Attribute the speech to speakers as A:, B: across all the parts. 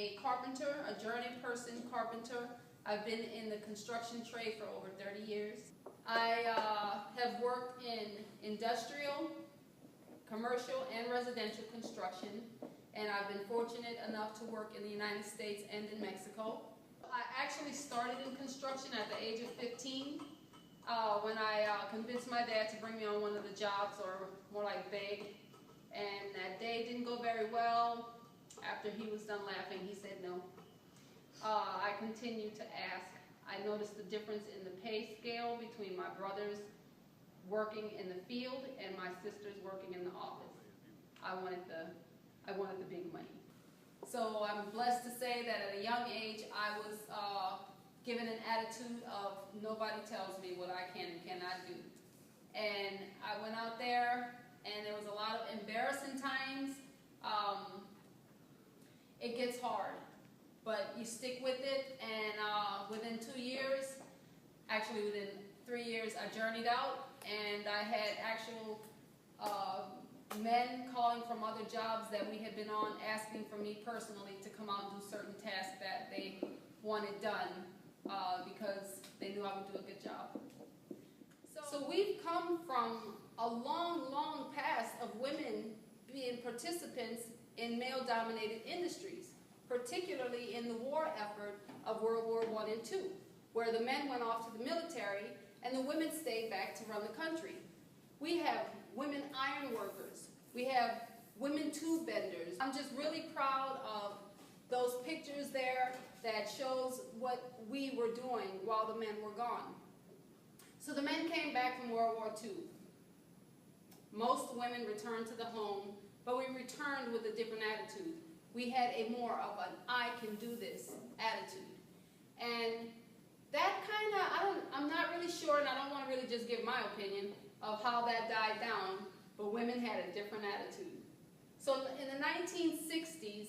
A: a carpenter, a journeyman person carpenter. I've been in the construction trade for over 30 years. I have worked in industrial, commercial, and residential construction, and I've been fortunate enough to work in the United States and in Mexico. I actually started in construction at the age of 15 when I convinced my dad to bring me on one of the jobs, or more like beg, and that day didn't go very well. After he was done laughing, he said no. I continued to ask. I noticed the difference in the pay scale between my brothers working in the field and my sisters working in the office. I wanted the big money. So I'm blessed to say that at a young age I was given an attitude of nobody tells me what I can and cannot do. And I went out there, and there was a lot of embarrassing times. It gets hard, but you stick with it, and within 2 years, actually within 3 years, I journeyed out, and I had actual men calling from other jobs that we had been on, asking for me personally to come out and do certain tasks that they wanted done because they knew I would do a good job. So we've come from a long, long past of women being participants in male-dominated industries, particularly in the war effort of World War I and II, where the men went off to the military and the women stayed back to run the country. We have women iron workers. We have women tube benders. I'm just really proud of those pictures there that shows what we were doing while the men were gone. So the men came back from World War II. Most women returned to the home, but we returned with a different attitude. We had a more of an I can do this attitude. And that I'm not really sure, and I don't want to really just give my opinion of how that died down, but women had a different attitude. So in the 1960s,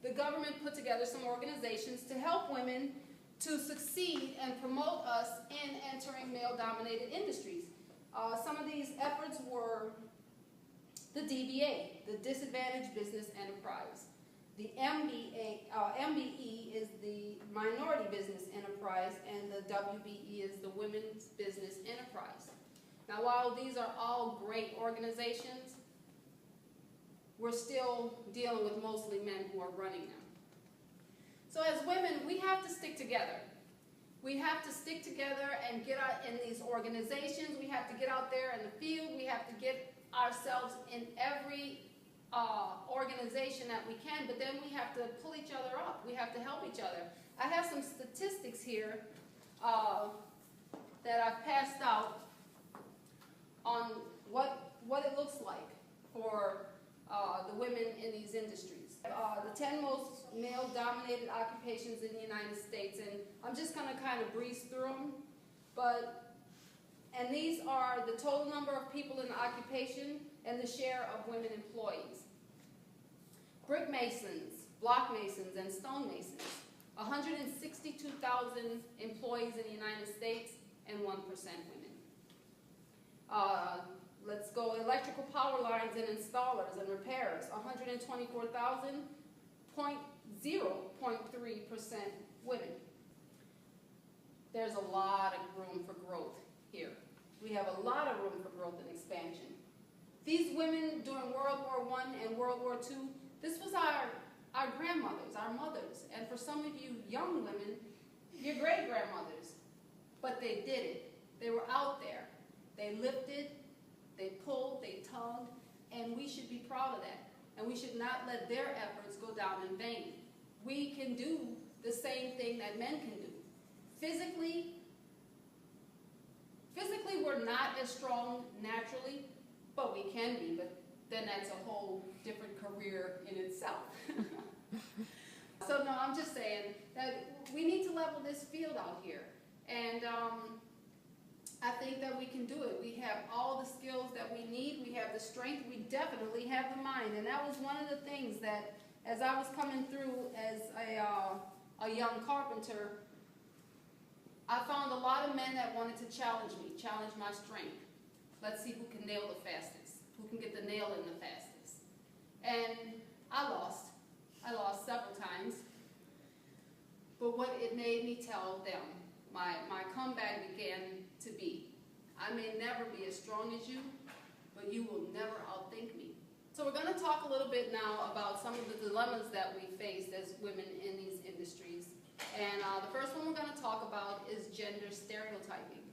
A: the government put together some organizations to help women to succeed and promote us in entering male-dominated industries. Some of these efforts were the DBA, the Disadvantaged Business Enterprise. The MBE is the Minority Business Enterprise, and the WBE is the Women's Business Enterprise. Now, while these are all great organizations, we're still dealing with mostly men who are running them. So as women, we have to stick together. We have to stick together and get out in these organizations. We have to get out there in the field. We have to get ourselves in every organization that we can, but then we have to pull each other up. We have to help each other. I have some statistics here that I've passed out on what it looks like for the women in these industries. The 10 most male-dominated occupations in the United States, and I'm just going to kind of breeze through them, and these are the total number of people in the occupation and the share of women employees. Brick masons, block masons, and stone masons, 162,000 employees in the United States and 1% women. Let's go electrical power lines and installers and repairs, 124,000, 0.3% women. There's a lot of room for growth here. We have a lot of room for growth and expansion. These women during World War I and World War II, this was our grandmothers, our mothers, and for some of you young women, your great-grandmothers. But they did it. They were out there. They lifted, they pulled, they tugged, and we should be proud of that. And we should not let their efforts go down in vain. We can do the same thing that men can do. Physically, we're not as strong naturally, but we can be, but then that's a whole different career in itself. So no, I'm just saying that we need to level this field out here. And I think that we can do it. We have all the skills that we need. We have the strength. We definitely have the mind. And that was one of the things that, as I was coming through as a young carpenter, I found a lot of men that wanted to challenge me, challenge my strength. Let's see who can nail the fastest, who can get the nail in the fastest. And I lost. I lost several times. But what it made me tell them, my comeback began to be, I may never be as strong as you, but you will never outthink me. So we're going to talk a little bit now about some of the dilemmas that we face as women in these industries. And the first one we're going to talk about is gender stereotyping.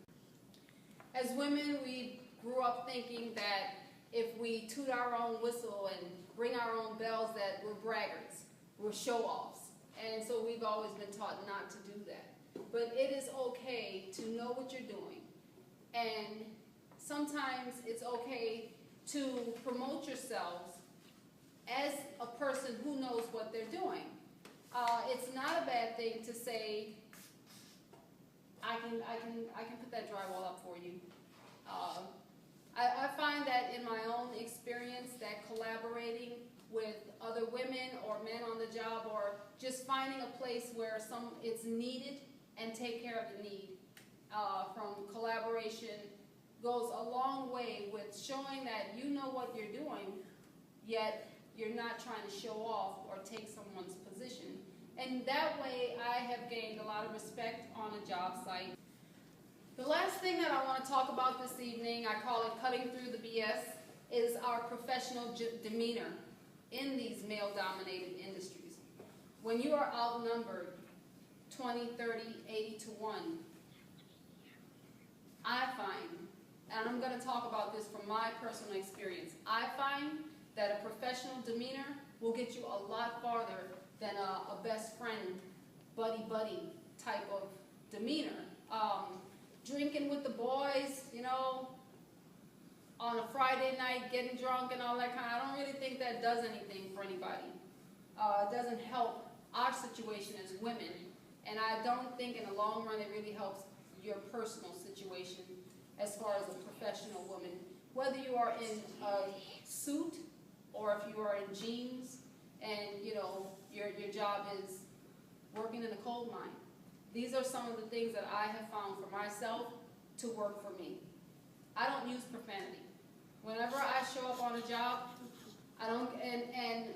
A: As women, we grew up thinking that if we toot our own whistle and ring our own bells that we're braggarts, we're show-offs. And so we've always been taught not to do that. But it is okay to know what you're doing. And sometimes it's okay to promote yourselves as a person who knows what they're doing. It's not a bad thing to say, I can put that drywall up for you. I find that in my own experience that collaborating with other women or men on the job, or just finding a place where it's needed and take care of the need from collaboration goes a long way with showing that you know what you're doing, yet you're not trying to show off or take someone's position. And that way I have gained a lot of respect on a job site. The last thing that I want to talk about this evening, I call it cutting through the BS, is our professional demeanor in these male-dominated industries. When you are outnumbered 20, 30, 80 to 1, I find, and I'm going to talk about this from my personal experience, I find that a professional demeanor will get you a lot farther than a best friend, buddy-buddy type of demeanor. Drinking with the boys, you know, on a Friday night, getting drunk and all that kind of, I don't really think that does anything for anybody. It doesn't help our situation as women, and I don't think in the long run it really helps your personal situation as far as a professional woman. Whether you are in a suit or if you are in jeans and, you know, your job is working in a coal mine. These are some of the things that I have found for myself to work for me. I don't use profanity. Whenever I show up on a job, I don't, and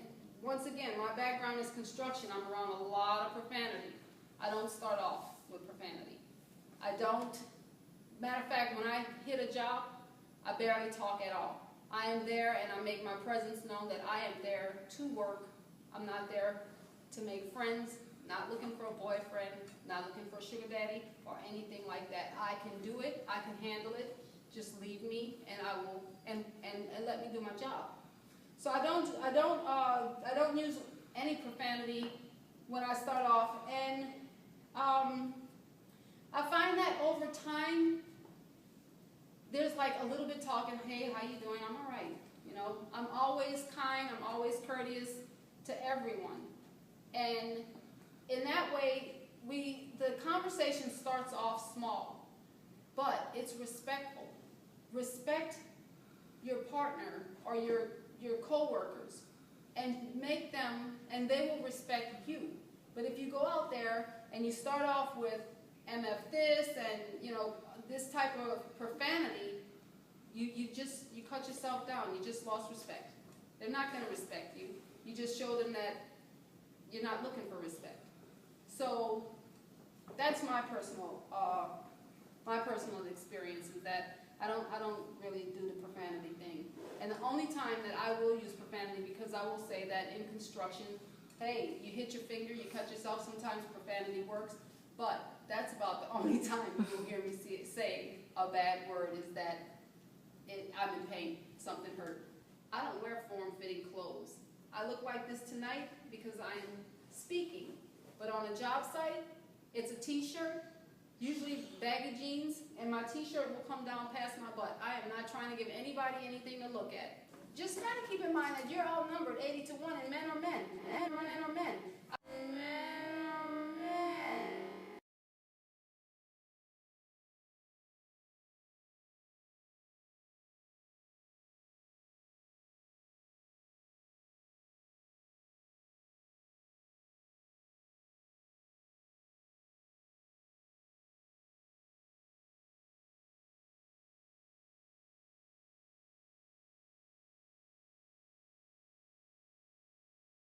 A: once again, my background is construction. I'm around a lot of profanity. I don't start off with profanity. I don't, matter of fact, when I hit a job, I barely talk at all. I am there and I make my presence known that I am there to work. I'm not there to make friends, not looking for a boyfriend, not looking for a sugar daddy or anything like that. I can do it, I can handle it, just leave me and I will, and let me do my job. So I don't use any profanity when I start off, and I find that over time, there's like a little bit talking, hey, how you doing? I'm all right. You know, I'm always kind, I'm always courteous to everyone. And in that way, the conversation starts off small, but it's respectful. Respect your partner or your co-workers and make them, and they will respect you. But if you go out there and you start off with MF this and, you know, this type of profanity, you cut yourself down. You just lost respect. They're not going to respect you. You just show them that you're not looking for respect. So that's my personal experience, is that I don't really do the profanity thing. And the only time that I will use profanity, because I will say that in construction, hey, you hit your finger, you cut yourself, sometimes profanity works, but that's about the only time you'll hear me say a bad word, is that I'm in pain, something hurt. I don't wear form-fitting clothes. I look like this tonight because I am speaking, but on a job site, it's a t-shirt, usually baggy jeans, and my t-shirt will come down past my butt. I am not trying to give anybody anything to look at. Just kind of keep in mind that you're outnumbered 80 to 1, and men are men. Men are men.